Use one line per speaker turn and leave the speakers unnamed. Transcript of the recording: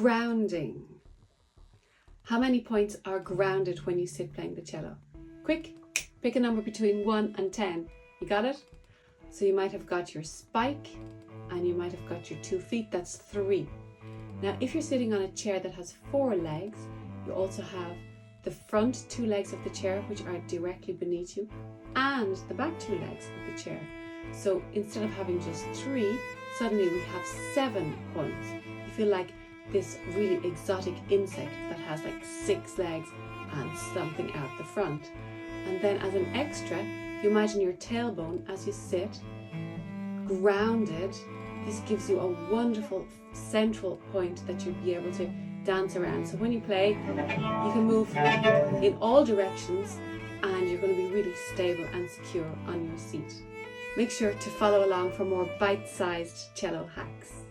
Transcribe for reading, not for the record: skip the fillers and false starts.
Grounding. How many points are grounded when you sit playing the cello? Quick, pick a number between 1 and 10. You got it? So you might have got your spike and you might have got your 2 feet. That's 3. Now, if you're sitting on a chair that has 4 legs, you also have the front 2 legs of the chair, which are directly beneath you, and the back 2 legs of the chair. So instead of having just 3, suddenly we have 7 points. You feel like this really exotic insect that has like 6 legs and something out the front. And then as an extra, if you imagine your tailbone as you sit, grounded, this gives you a wonderful central point that you'll be able to dance around. So when you play, you can move in all directions and you're going to be really stable and secure on your seat. Make sure to follow along for more bite-sized cello hacks.